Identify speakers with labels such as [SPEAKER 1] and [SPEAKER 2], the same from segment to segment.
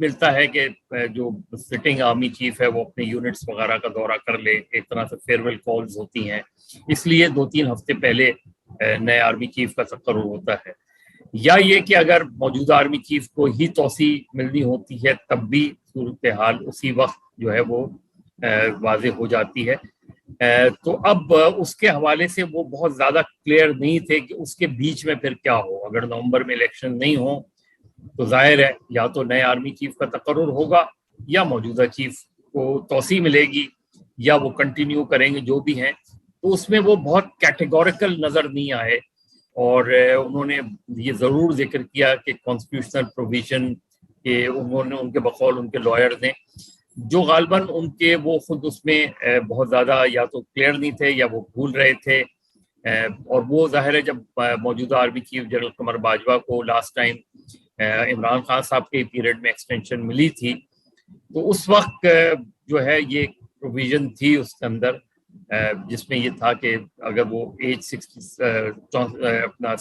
[SPEAKER 1] ملتا ہے کہ جو سٹنگ آرمی چیف ہے وہ اپنے یونٹس وغیرہ کا دورہ کر لے, ایک طرح سے فیئرویل کالز ہوتی ہیں, اس لیے 2-3 ہفتے پہلے نئے آرمی چیف کا تقرر ہوتا ہے. یا یہ کہ اگر موجودہ آرمی چیف کو ہی توسیع ملنی ہوتی ہے تب بھی صورتحال اسی وقت جو ہے وہ واضح ہو جاتی ہے. تو اب اس کے حوالے سے وہ بہت زیادہ کلیئر نہیں تھے کہ اس کے بیچ میں پھر کیا ہو. اگر نومبر میں الیکشن نہیں ہو تو ظاہر ہے یا تو نئے آرمی چیف کا تقرر ہوگا یا موجودہ چیف کو توسیع ملے گی یا وہ کنٹینیو کریں گے جو بھی ہیں. تو اس میں وہ بہت کیٹیگوریکل نظر نہیں آئے, اور انہوں نے یہ ضرور ذکر کیا کہ کانسٹیٹیوشنل پروویژن کہ انہوں نے ان کے بقول ان کے لائرز نے جو غالباً ان کے وہ خود اس میں بہت زیادہ یا تو کلیئر نہیں تھے یا وہ بھول رہے تھے. اور وہ ظاہر ہے جب موجودہ army chief general Qamar Bajwa کو لاسٹ ٹائم عمران خان صاحب کے پیریڈ میں ایکسٹینشن ملی تھی تو اس وقت جو ہے یہ پروویژن تھی اس کے اندر جس میں یہ تھا کہ اگر وہ ایج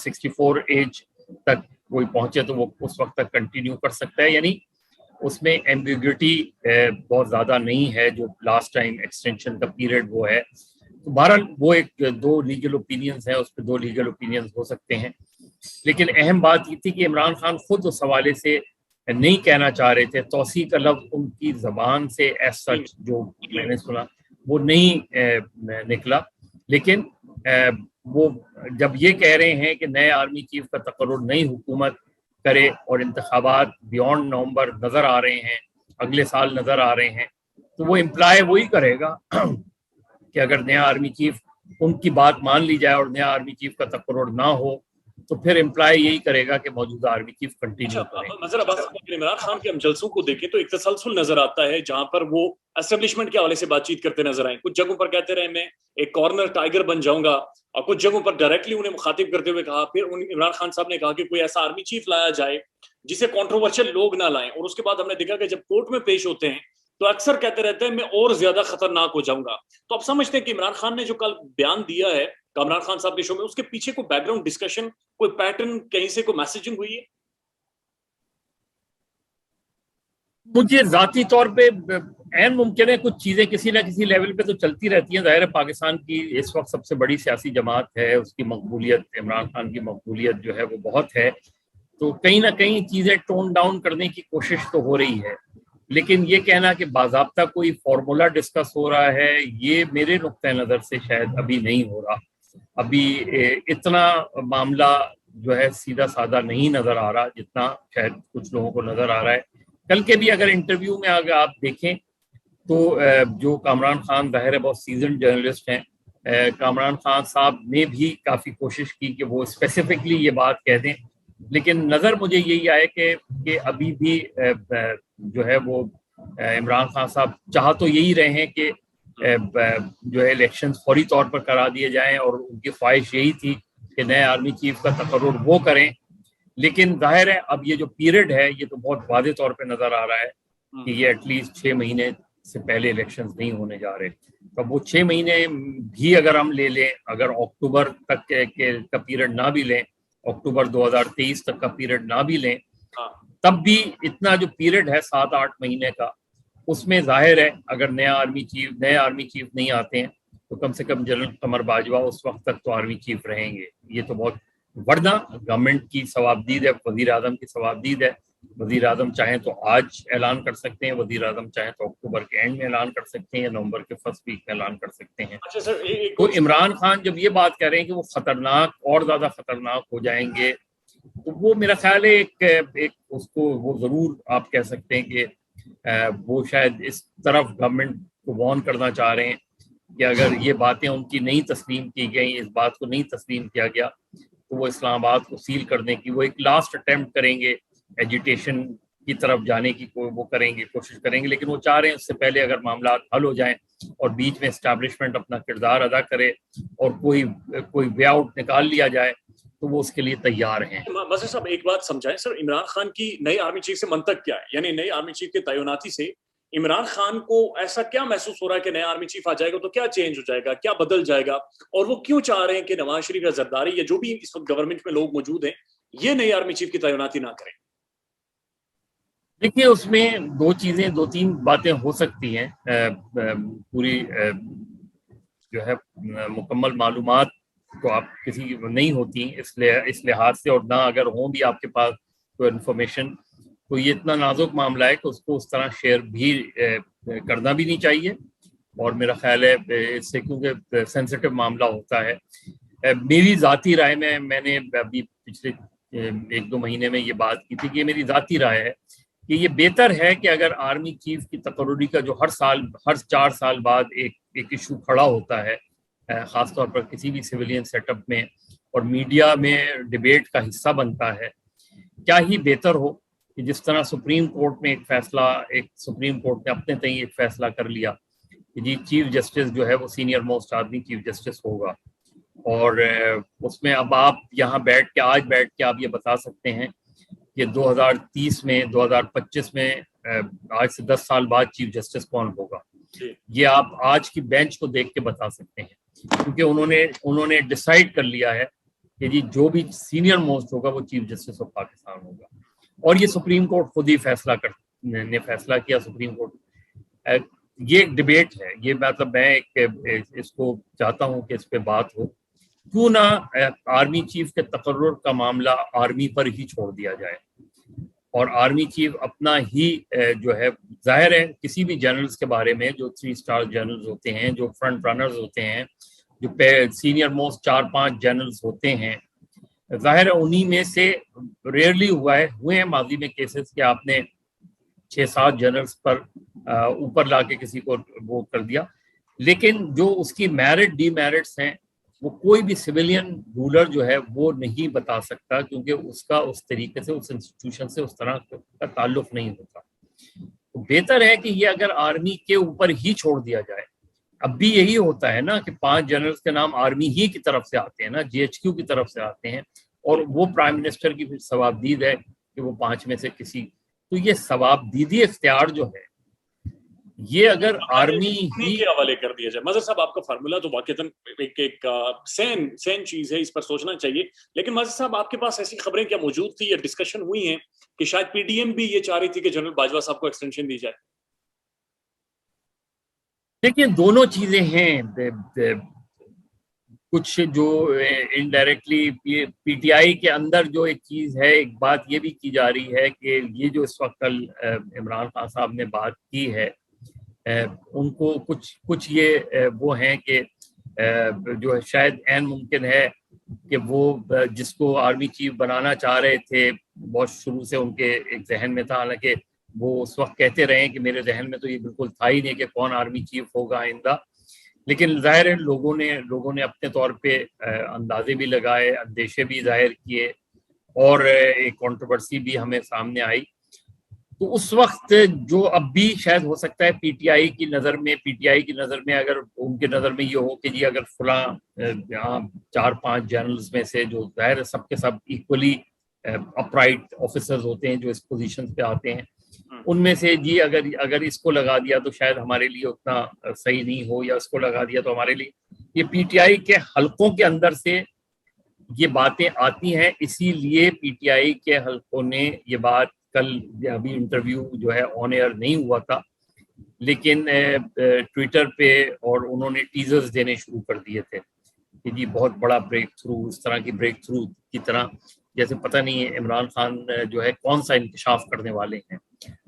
[SPEAKER 1] 64 ایج تک کوئی پہنچے تو وہ اس وقت تک کنٹینیو کر سکتا ہے. یعنی اس میں ایمبیگوٹی بہت زیادہ نہیں ہے جو لاسٹ ٹائم ایکسٹینشن کا پیریڈ وہ ہے. تو بہرحال وہ ایک 2 لیگل اوپینینز ہیں, اس پہ 2 لیگل اوپینینز ہو سکتے ہیں. لیکن اہم بات یہ تھی کہ عمران خان خود اس حوالے سے نہیں کہنا چاہ رہے تھے. توسیع کا لفظ ان کی زبان سے ایز سچ جو میں نے سنا وہ نہیں نکلا. لیکن وہ جب یہ کہہ رہے ہیں کہ نئے آرمی چیف کا تقرر نئی حکومت کرے اور انتخابات بیونڈ نومبر نظر آ رہے ہیں, اگلے سال نظر آ رہے ہیں, تو وہ امپلائی وہی کرے گا کہ اگر نیا آرمی چیف ان کی بات مان لی جائے اور نیا آرمی چیف کا تقرر نہ ہو تو پھر امپلائی یہی کرے گا کہ موجودہ آرمی چیف کنٹینیو کریں.
[SPEAKER 2] نظر عباس عمران خان کے ہم جلسوں کو دیکھیں تو ایک تسلسل نظر آتا ہے جہاں پر وہ اسٹیبلشمنٹ کے حوالے سے بات چیت کرتے نظر آئیں. کچھ جگہوں پر کہتے رہے میں ایک کارنر ٹائیگر بن جاؤں گا, اور کچھ جگہوں پر ڈائریکٹلی انہیں مخاطب کرتے ہوئے کہا. پھر عمران خان صاحب نے کہا کہ کوئی ایسا آرمی چیف لایا جائے جسے کنٹروورشل لوگ نہ لائیں. اور اس کے بعد ہم نے دیکھا کہ جب کورٹ میں پیش ہوتے ہیں تو اکثر کہتے رہتے ہیں میں اور زیادہ خطرناک ہو جاؤں گا. تو آپ سمجھتے ہیں کہ عمران خان نے جو کل بیان دیا ہے عمران خان صاحب کے شو میں, اس کے پیچھے کوئی بیک گراؤنڈ ڈسکشن, کوئی پیٹرن, کہیں سے کوئی میسیجنگ ہوئی ہے؟
[SPEAKER 1] مجھے ذاتی طور پہ عین ممکن ہے کچھ چیزیں کسی نہ کسی لیول پہ تو چلتی رہتی ہیں. ظاہر ہے پاکستان کی اس وقت سب سے بڑی سیاسی جماعت ہے, اس کی مقبولیت, عمران خان کی مقبولیت جو ہے وہ بہت ہے, تو کہیں نہ کہیں چیزیں ٹون ڈاؤن کرنے کی کوشش تو ہو رہی ہے. لیکن یہ کہنا کہ باضابطہ کوئی فارمولا ڈسکس ہو رہا ہے یہ میرے نقطۂ نظر سے شاید ابھی نہیں ہو رہا. ابھی اتنا معاملہ جو ہے سیدھا سادہ نہیں نظر آ رہا جتنا شاید کچھ لوگوں کو نظر آ رہا ہے. کل کے بھی اگر انٹرویو میں اگر آپ دیکھیں تو جو کامران خان ظاہر ہے بہت سیزنڈ جرنلسٹ ہیں, کامران خان صاحب نے بھی کافی کوشش کی کہ وہ اسپیسیفکلی یہ بات کہہ دیں, لیکن نظر مجھے یہی آئے کہ ابھی بھی جو ہے وہ عمران خان صاحب چاہ تو یہی رہے ہیں کہ جو ہے الیکشن فوری طور پر کرا دیے جائیں, اور ان کی خواہش یہی تھی کہ نئے آرمی چیف کا تقرر وہ کریں. لیکن ظاہر ہے اب یہ جو پیریڈ ہے یہ تو بہت واضح طور پہ نظر آ رہا ہے کہ یہ ایٹ لیسٹ 6 مہینے سے پہلے الیکشنز نہیں ہونے جا رہے. تو وہ 6 مہینے بھی اگر ہم لے لیں, اگر اکتوبر تک کا پیریڈ نہ بھی لیں, اکتوبر 2023 تک کا پیریڈ نہ بھی لیں, تب بھی اتنا جو پیریڈ ہے 7-8 مہینے کا, اس میں ظاہر ہے اگر نئے آرمی چیف نہیں آتے ہیں تو کم سے کم جنرل قمر باجوہ اس وقت تک تو آرمی چیف رہیں گے. یہ تو بہت, ورنہ گورنمنٹ کی ثوابدید ہے, وزیر اعظم کی ثوابدید ہے. وزیر اعظم چاہیں تو آج اعلان کر سکتے ہیں, وزیر اعظم چاہیں تو اکتوبر کے اینڈ میں اعلان کر سکتے ہیں یا نومبر کے فرسٹ ویک میں اعلان کر سکتے ہیں. تو عمران خان جب یہ بات کہہ رہے ہیں کہ وہ خطرناک اور زیادہ خطرناک ہو جائیں گے, تو وہ میرا خیال ہے ایک اس کو وہ ضرور آپ کہہ سکتے ہیں کہ وہ شاید اس طرف گورنمنٹ کو وارن کرنا چاہ رہے ہیں کہ اگر یہ باتیں ان کی نہیں تسلیم کی گئیں, اس بات کو نہیں تسلیم کیا گیا, تو وہ اسلام آباد کو سیل کرنے کی وہ ایک لاسٹ اٹیمپٹ کریں گے, ایجیٹیشن کی طرف جانے کی وہ کریں گے, کوشش کریں گے. لیکن وہ چاہ رہے ہیں اس سے پہلے اگر معاملات حل ہو جائیں اور بیچ میں اسٹیبلشمنٹ اپنا کردار ادا کرے اور کوئی وے آؤٹ نکال لیا جائے تو وہ اس کے لیے تیار ہیں.
[SPEAKER 2] مظہر صاحب ایک بات سمجھائیں سر, عمران خان کی نئی آرمی چیف سے منطق کیا ہے؟ یعنی نئی آرمی چیف کے تعیناتی سے عمران خان کو ایسا کیا محسوس ہو رہا ہے کہ نیا آرمی چیف آ جائے گا تو کیا چینج ہو جائے گا, کیا بدل جائے گا, اور وہ کیوں چاہ رہے ہیں کہ نواز شریف یا زرداری یا جو بھی اس وقت گورنمنٹ میں لوگ موجود ہیں یہ نئی آرمی چیف کی تعیناتی نہ کریں؟
[SPEAKER 1] دیکھیے اس میں دو تین باتیں ہو سکتی ہیں. پوری جو ہے مکمل معلومات تو آپ کسی کی نہیں ہوتی اس لحاظ سے، اور نہ اگر ہوں بھی آپ کے پاس کوئی انفارمیشن، تو یہ اتنا نازک معاملہ ہے کہ اس کو اس طرح شیئر بھی کرنا بھی نہیں چاہیے. اور میرا خیال ہے اس سے کیونکہ سینسٹیو معاملہ ہوتا ہے. میری ذاتی رائے میں نے ابھی پچھلے 1-2 مہینے میں یہ بات کی تھی کہ یہ میری ذاتی رائے ہے کہ یہ بہتر ہے کہ اگر آرمی چیف کی تقرری کا جو ہر 4 سال بعد ایک ایشو کھڑا ہوتا ہے، خاص طور پر کسی بھی سویلین سیٹ اپ میں اور میڈیا میں ڈیبیٹ کا حصہ بنتا ہے، کیا ہی بہتر ہو کہ جس طرح سپریم کورٹ میں سپریم کورٹ نے اپنے تئیں ایک فیصلہ کر لیا کہ جی چیف جسٹس جو ہے وہ سینئر موسٹ آدمی چیف جسٹس ہوگا، اور اس میں اب آپ یہاں آج بیٹھ کے آپ یہ بتا سکتے ہیں کہ 2030 میں 2025 میں آج سے 10 سال بعد چیف جسٹس کون ہوگا. یہ آپ آج کی بینچ کو دیکھ کے بتا سکتے ہیں، کیونکہ انہوں نے ڈیسائیڈ کر لیا ہے کہ جی جو بھی سینئر موسٹ ہوگا وہ چیف جسٹس آف پاکستان ہوگا. اور یہ سپریم کورٹ خود ہی نے فیصلہ کیا. سپریم کورٹ یہ ایک ڈیبیٹ ہے، یہ مطلب میں اس کو چاہتا ہوں کہ اس پہ بات ہو. کیوں نہ آرمی چیف کے تقرر کا معاملہ آرمی پر ہی چھوڑ دیا جائے، اور آرمی چیف اپنا ہی جو ہے، ظاہر ہے کسی بھی جنرلز کے بارے میں جو 3 اسٹار جنرلز ہوتے ہیں، جو فرنٹ رنرز ہوتے ہیں، جو سینئر موسٹ 4-5 جنرلز ہوتے ہیں، ظاہر ہے انہی میں سے ریئرلی ہوئے ہیں ماضی میں کیسز کہ آپ نے 6-7 جنرلز پر اوپر لا کے کسی کو وہ کر دیا، لیکن جو اس کی میرٹ ڈی میرٹس ہیں وہ کوئی بھی سویلین رولر جو ہے وہ نہیں بتا سکتا، کیونکہ اس کا اس طریقے سے اس انسٹیٹیوشن سے اس طرح کا تعلق نہیں ہوتا. تو بہتر ہے کہ یہ اگر آرمی کے اوپر ہی چھوڑ دیا جائے. اب بھی یہی ہوتا ہے نا کہ 5 جنرلز کے نام آرمی ہی کی طرف سے آتے ہیں نا، GHQ کی طرف سے آتے ہیں، اور وہ پرائم منسٹر کی ثوابدید ہے کہ وہ 5 میں سے کسی. تو یہ ثوابدیدی اختیار جو ہے یہ اگر آرمی ہی
[SPEAKER 2] کے حوالے کر دیا جائے. مظہر صاحب آپ کا فارمولا تو واقعتاً ایک سین چیز ہے، اس پر سوچنا چاہیے. لیکن مظہر صاحب آپ کے پاس ایسی خبریں کیا موجود تھی یا ڈسکشن ہوئی ہیں کہ شاید پی ڈی ایم بھی یہ چاہ رہی تھی کہ جنرل باجوہ صاحب کو ایکسٹینشن دی جائے؟
[SPEAKER 1] دیکھیں دونوں چیزیں ہیں. کچھ جو انڈائریکٹلی پی ٹی آئی کے اندر جو ایک چیز ہے، ایک بات یہ بھی کی جا رہی ہے کہ یہ جو اس وقت کل عمران خان صاحب نے بات کی ہے، ان کو کچھ یہ وہ ہیں کہ جو شاید عین ممکن ہے کہ وہ جس کو آرمی چیف بنانا چاہ رہے تھے بہت شروع سے ان کے ایک ذہن میں تھا، حالانکہ وہ اس وقت کہتے رہے کہ میرے ذہن میں تو یہ بالکل تھا ہی نہیں کہ کون آرمی چیف ہوگا آئندہ، لیکن ظاہر ہے لوگوں نے اپنے طور پہ اندازے بھی لگائے، اندیشے بھی ظاہر کیے، اور ایک کنٹروورسی بھی ہمیں سامنے آئی. تو اس وقت جو اب بھی شاید ہو سکتا ہے پی ٹی آئی کی نظر میں اگر ان کی نظر میں یہ ہو کہ جی اگر فلاں یہاں 4-5 جنرلز میں سے جو ظاہر سب کے سب ایکولی اپرائٹ آفیسرز ہوتے ہیں جو اس پوزیشن پہ آتے ہیں، ان میں سے جی اگر اس کو لگا دیا تو شاید ہمارے لیے اتنا صحیح نہیں ہو، یا اس کو لگا دیا تو ہمارے لیے، یہ پی ٹی آئی کے حلقوں کے اندر سے یہ باتیں آتی ہیں. اسی لیے پی ٹی آئی کے حلقوں نے یہ بات، کل ابھی انٹرویو جو ہے آن ایئر نہیں ہوا تھا لیکن ٹویٹر پہ، اور انہوں نے ٹیزرز دینے شروع کر دیے تھے کہ جی بہت بڑا بریک تھرو، اس طرح کی بریک تھرو کی طرح جیسے پتہ نہیں ہے عمران خان جو ہے کون سا انکشاف کرنے والے ہیں.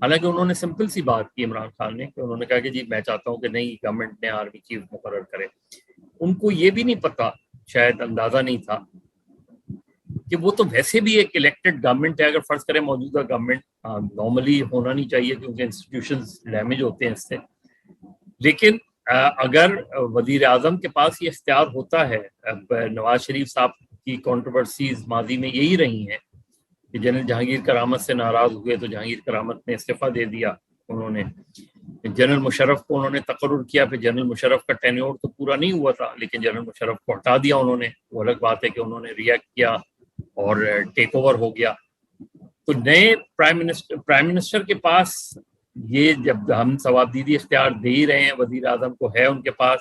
[SPEAKER 1] حالانکہ انہوں نے سمپل سی بات کی عمران خان نے، کہ انہوں نے کہا کہ جی میں چاہتا ہوں کہ نئی گورنمنٹ نے آرمی چیف مقرر کرے. ان کو یہ بھی نہیں پتا، شاید اندازہ نہیں تھا کہ وہ تو ویسے بھی ایک الیکٹڈ گورنمنٹ ہے. اگر فرض کریں موجودہ گورنمنٹ نارملی ہونا نہیں چاہیے کیونکہ انسٹیٹیوشنز ڈیمیج ہوتے ہیں اس سے، لیکن اگر وزیر اعظم کے پاس یہ اختیار ہوتا ہے، نواز شریف صاحب کی کنٹروورسیز ماضی میں یہی رہی ہیں کہ جنرل جہانگیر کرامت سے ناراض ہوئے تو جہانگیر کرامت نے استعفیٰ دے دیا. انہوں نے جنرل مشرف کو انہوں نے تقرر کیا، پھر جنرل مشرف کا ٹینیور تو پورا نہیں ہوا تھا لیکن جنرل مشرف کو ہٹا دیا انہوں نے. وہ الگ بات ہے کہ انہوں نے ریئیکٹ کیا اور ٹیک اوور ہو گیا. تو نئے پرائم منسٹر کے پاس یہ، جب ہم ثوابدیدی اختیار دے ہی رہے ہیں وزیر اعظم کو ہے ان کے پاس،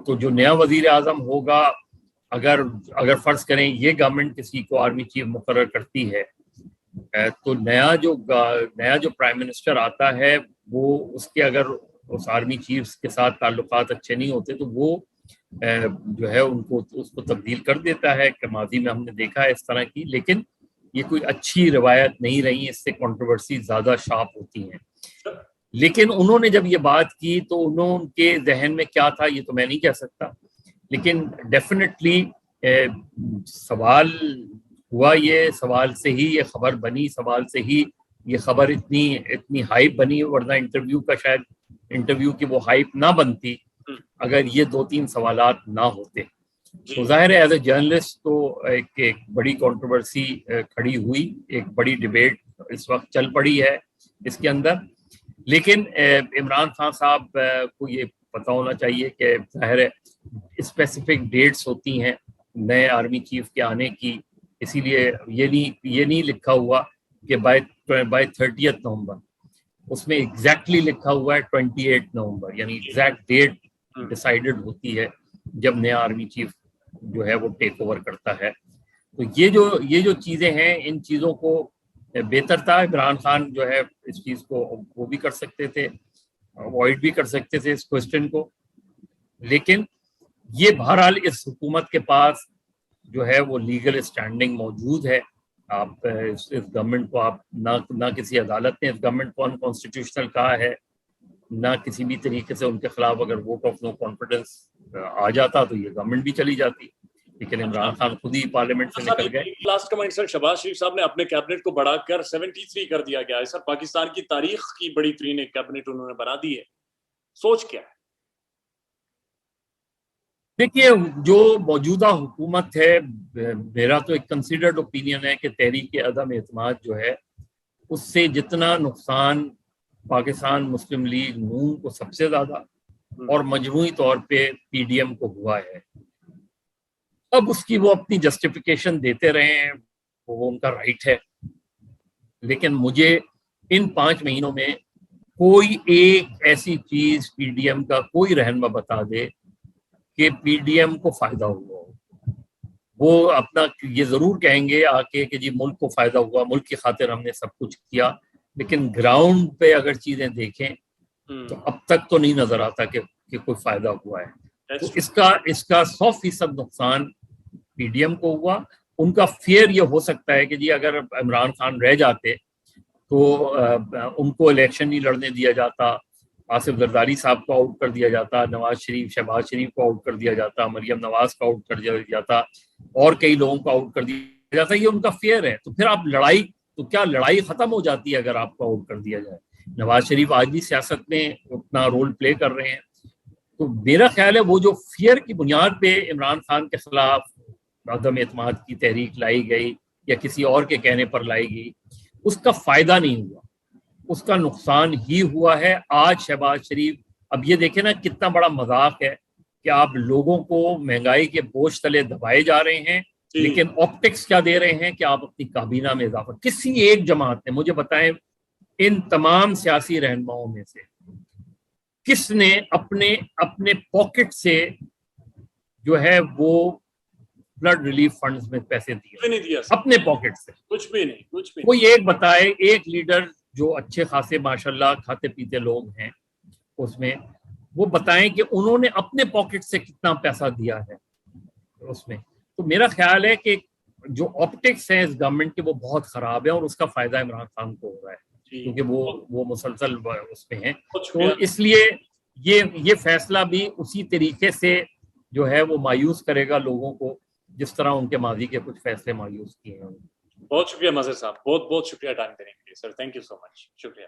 [SPEAKER 1] تو جو نیا وزیر اعظم ہوگا، اگر فرض کریں یہ گورنمنٹ کسی کو آرمی چیف مقرر کرتی ہے تو نیا جو پرائم منسٹر آتا ہے وہ اس کے اگر اس آرمی چیفز کے ساتھ تعلقات اچھے نہیں ہوتے تو وہ جو ہے اس کو تبدیل کر دیتا ہے، کہ ماضی میں ہم نے دیکھا ہے اس طرح کی، لیکن یہ کوئی اچھی روایت نہیں رہی، اس سے کنٹروورسی زیادہ شارپ ہوتی ہیں۔ لیکن انہوں نے جب یہ بات کی تو ان کے ذہن میں کیا تھا یہ تو میں نہیں کہہ سکتا، لیکن ڈیفینیٹلی سوال ہوا، یہ سوال سے ہی یہ خبر بنی، سوال سے ہی یہ خبر اتنی ہائپ بنی، ورنہ انٹرویو کی وہ ہائپ نہ بنتی اگر یہ 2-3 سوالات نہ ہوتے۔ تو ظاہر ہے ایز اے جرنلسٹ تو ایک بڑی کنٹروورسی کھڑی ہوئی، ایک بڑی ڈیبیٹ اس وقت چل پڑی ہے اس کے اندر، لیکن عمران خان صاحب کو یہ پتہ ہونا چاہیے کہ ظاہر ہے اسپیسیفک ڈیٹس ہوتی ہیں نئے آرمی چیف کے آنے کی، اسی لیے یہ نہیں لکھا ہوا کہ بائی 30 نومبر، اس میں ایگزیکٹلی لکھا ہوا ہے 28 نومبر، یعنی ایگزیکٹ ڈیٹ ڈیسائیڈڈ ہوتی ہے جب نیا آرمی چیف جو ہے وہ ٹیک اوور کرتا ہے۔ تو یہ جو چیزیں ہیں، ان چیزوں کو بہتر تھا عمران خان جو ہے اس چیز کو وہ بھی کر سکتے تھے، اوائڈ بھی کر سکتے تھے اس کوشچن کو، لیکن یہ بہرحال اس حکومت کے پاس جو ہے وہ لیگل اسٹینڈنگ موجود ہے۔ آپ اس گورنمنٹ کو آپ نہ کسی عدالت نے اس گورنمنٹ کو انکانسٹیٹیوشنل کہا ہے، نہ کسی بھی طریقے سے ان کے خلاف اگر ووٹ آف نو کانفیڈنس آ جاتا تو یہ گورنمنٹ بھی چلی جاتی، لیکن عمران خان خود ہی پارلیمنٹ سے نکل گئے۔
[SPEAKER 2] لاسٹ کمنٹ سر، شہباز شریف صاحب نے اپنے کیبنٹ کو بڑھا کر 73 کر دیا گیا ہے سر، پاکستان کی تاریخ کی بڑی ترین ایک کیبنٹ انہوں نے بنا دی ہے، سوچ کیا ہے؟
[SPEAKER 1] دیکھیے جو موجودہ حکومت ہے، میرا تو ایک کنسیڈرڈ اوپینین ہے کہ تحریک عدم اعتماد جو ہے اس سے جتنا نقصان پاکستان مسلم لیگ نون کو سب سے زیادہ اور مجموعی طور پہ پی ڈی ایم کو ہوا ہے، اب اس کی وہ اپنی جسٹیفیکیشن دیتے رہے ہیں، وہ ان کا رائٹ ہے، لیکن مجھے ان 5 مہینوں میں کوئی ایک ایسی چیز پی ڈی ایم کا کوئی رہنما بتا دے کہ پی ڈی ایم کو فائدہ ہوا ہو۔ وہ اپنا یہ ضرور کہیں گے آ کے کہ جی ملک کو فائدہ ہوا، ملک کی خاطر ہم نے سب کچھ کیا، لیکن گراؤنڈ پہ اگر چیزیں دیکھیں تو اب تک تو نہیں نظر آتا کہ کوئی فائدہ ہوا ہے۔ تو اس کا 100% نقصان پی ڈی ایم کو ہوا۔ ان کا فیئر یہ ہو سکتا ہے کہ جی اگر عمران خان رہ جاتے تو ان کو الیکشن نہیں لڑنے دیا جاتا، آصف زرداری صاحب کو آؤٹ کر دیا جاتا، شہباز شریف کو آؤٹ کر دیا جاتا، مریم نواز کو آؤٹ کر دیا جاتا، اور کئی لوگوں کو آؤٹ کر دیا جاتا، یہ ان کا فیئر ہے۔ تو پھر آپ لڑائی ختم ہو جاتی ہے اگر آپ کو آؤٹ کر دیا جائے۔ نواز شریف آج بھی سیاست میں اپنا رول پلے کر رہے ہیں، تو میرا خیال ہے وہ جو فیئر کی بنیاد پہ عمران خان کے خلاف عدم اعتماد کی تحریک لائی گئی یا کسی اور کے کہنے پر لائی گئی، اس کا فائدہ نہیں ہوا، اس کا نقصان ہی ہوا ہے۔ آج شہباز شریف، اب یہ دیکھیں نا کتنا بڑا مذاق ہے کہ آپ لوگوں کو مہنگائی کے بوجھ تلے دبائے جا رہے ہیں، لیکن آپٹکس کیا دے رہے ہیں کہ آپ اپنی کابینہ میں اضافہ۔ کسی ایک جماعت نے مجھے بتائیں ان تمام سیاسی رہنماؤں میں سے کس نے اپنے پاکٹ سے جو ہے وہ فلڈ ریلیف فنڈز میں پیسے دیے؟ اپنے پاکٹ سے
[SPEAKER 2] کچھ بھی نہیں۔
[SPEAKER 1] کوئی ایک بتائے، ایک لیڈر جو اچھے خاصے ماشاءاللہ کھاتے پیتے لوگ ہیں اس میں، وہ بتائیں کہ انہوں نے اپنے پاکٹ سے کتنا پیسہ دیا ہے اس میں۔ تو میرا خیال ہے کہ جو آپٹکس ہیں اس گورنمنٹ کے وہ بہت خراب ہے، اور اس کا فائدہ عمران خان کو ہو رہا ہے کیونکہ وہ مسلسل اس میں ہیں۔ تو اس لیے یہ فیصلہ بھی اسی طریقے سے جو ہے وہ مایوس کرے گا لوگوں کو جس طرح ان کے ماضی کے کچھ فیصلے مایوس کیے ہیں۔
[SPEAKER 2] بہت شکریہ مظہر صاحب، بہت شکریہ ٹائم دینے کے لیے سر، تھینک یو سو مچ، شکریہ۔